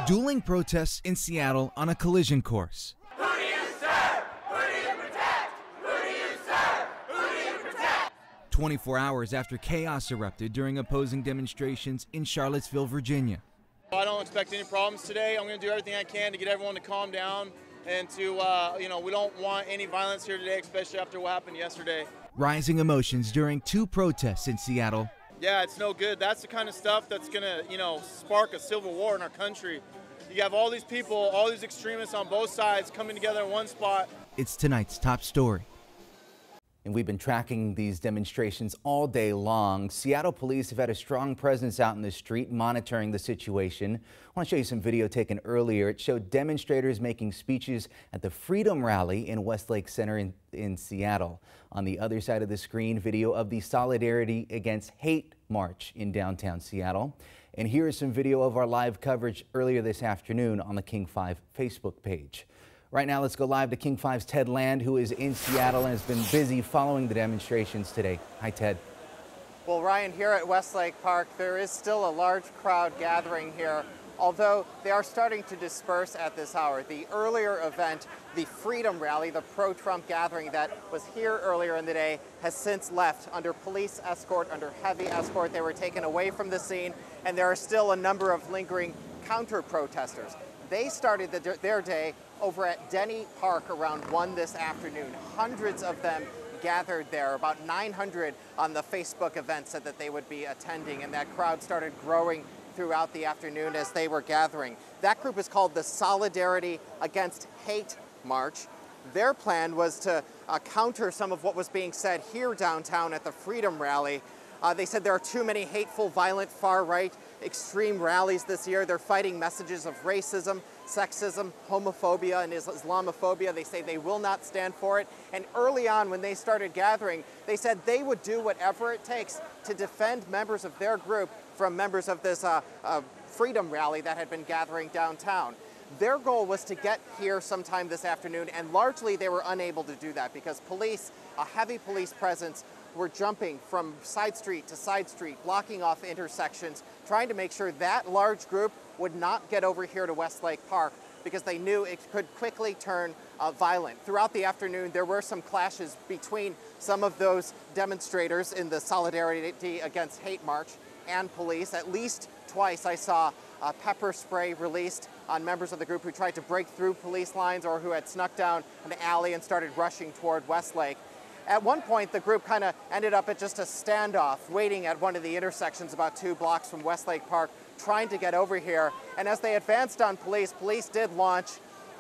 Dueling protests in Seattle on a collision course. Who do you serve? Who do you protect? Who do you serve? Who do you protect? 24 hours after chaos erupted during opposing demonstrations in Charlottesville, Virginia. I don't expect any problems today. I'm going to do everything I can to get everyone to calm down and to, we don't want any violence here today, especially after what happened yesterday. Rising emotions during 2 protests in Seattle. Yeah, it's no good. That's the kind of stuff that's going to, spark a civil war in our country. You have all these people, all these extremists on both sides coming together in one spot. It's tonight's top story. And we've been tracking these demonstrations all day long. Seattle police have had a strong presence out in the street monitoring the situation. I want to show you some video taken earlier. It showed demonstrators making speeches at the Freedom Rally in Westlake Center in Seattle. On the other side of the screen, video of the Solidarity Against Hate March in downtown Seattle. And here is some video of our live coverage earlier this afternoon on the King 5 Facebook page. Right now, let's go live to King 5's Ted Land, who is in Seattle and has been busy following the demonstrations today. Hi, Ted. Well, Ryan, here at Westlake Park, there is still a large crowd gathering here, although they are starting to disperse at this hour. The earlier event, the Freedom Rally, the pro-Trump gathering that was here earlier in the day, has since left under police escort, under heavy escort. They were taken away from the scene, and there are still a number of lingering counter-protesters. They started their day over at Denny Park around 1 this afternoon. Hundreds of them gathered there. About 900 on the Facebook event said that they would be attending, and that crowd started growing throughout the afternoon as they were gathering. That group is called the Solidarity Against Hate March. Their plan was to counter some of what was being said here downtown at the Freedom Rally. They said there are too many hateful, violent, far-right, extreme rallies this year. They're fighting messages of racism, sexism, homophobia, and Islamophobia. They say they will not stand for it. And early on, when they started gathering, they said they would do whatever it takes to defend members of their group from members of this Freedom Rally that had been gathering downtown. Their goal was to get here sometime this afternoon, and largely they were unable to do that because police, a heavy police presence, were jumping from side street to side street, blocking off intersections, trying to make sure that large group would not get over here to Westlake Park because they knew it could quickly turn violent. Throughout the afternoon, there were some clashes between some of those demonstrators in the Solidarity Against Hate March and police. At least twice I saw pepper spray released on members of the group who tried to break through police lines or who had snuck down an alley and started rushing toward Westlake. At one point, the group kind of ended up at just a standoff, waiting at one of the intersections about 2 blocks from Westlake Park, trying to get over here. And as they advanced on police, police did launch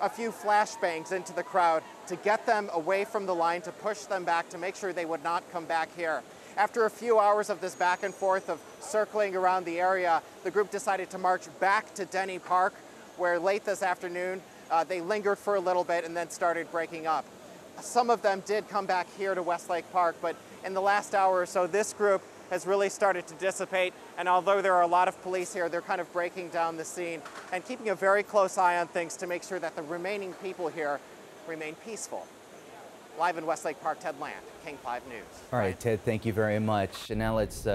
a few flashbangs into the crowd to get them away from the line, to push them back, to make sure they would not come back here. After a few hours of this back and forth of circling around the area, the group decided to march back to Denny Park, where late this afternoon, they lingered for a little bit and then started breaking up. Some of them did come back here to Westlake Park, but in the last hour or so, this group has really started to dissipate. And although there are a lot of police here, they're kind of breaking down the scene and keeping a very close eye on things to make sure that the remaining people here remain peaceful. Live in Westlake Park, Ted Land, King 5 News. All right, Ted, thank you very much. And now let's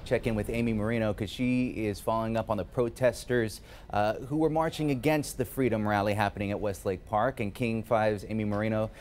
check in with Amy Marino, because she is following up on the protesters who were marching against the Freedom Rally happening at Westlake Park. And King 5's Amy Marino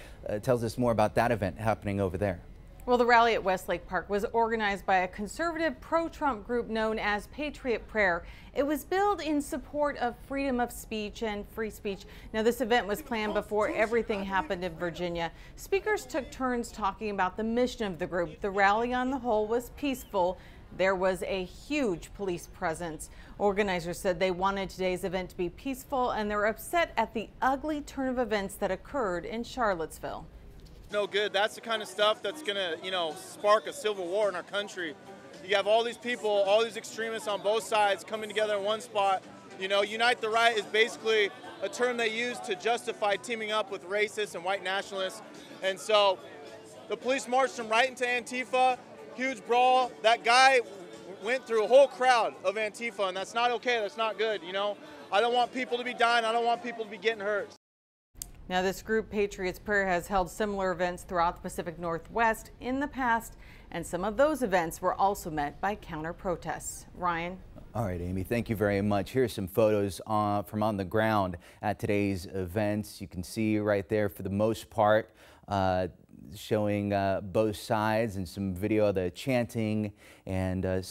tells us more about that event happening over there. Well, the rally at Westlake Park was organized by a conservative pro-Trump group known as Patriot Prayer. It was billed in support of freedom of speech and free speech. Now, this event was planned before everything happened in Virginia. Speakers took turns talking about the mission of the group. The rally on the whole was peaceful. There was a huge police presence. Organizers said they wanted today's event to be peaceful, and they're upset at the ugly turn of events that occurred in Charlottesville. No good. That's the kind of stuff that's going to, spark a civil war in our country. You have all these people, all these extremists on both sides coming together in one spot. Unite the Right is basically a term they use to justify teaming up with racists and white nationalists. And so the police marched them right into Antifa, huge brawl. That guy went through a whole crowd of Antifa, and that's not okay. That's not good. I don't want people to be dying. I don't want people to be getting hurt. Now, this group, Patriots Prayer, has held similar events throughout the Pacific Northwest in the past, and some of those events were also met by counter-protests. Ryan? All right, Amy, thank you very much. Here's some photos from on the ground at today's events. You can see right there, for the most part, showing both sides, and some video of the chanting and a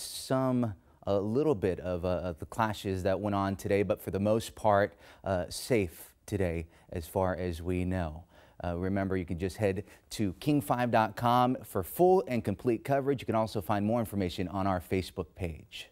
little bit of the clashes that went on today, but for the most part, safe today as far as we know. Remember, you can just head to king5.com for full and complete coverage. You can also find more information on our Facebook page.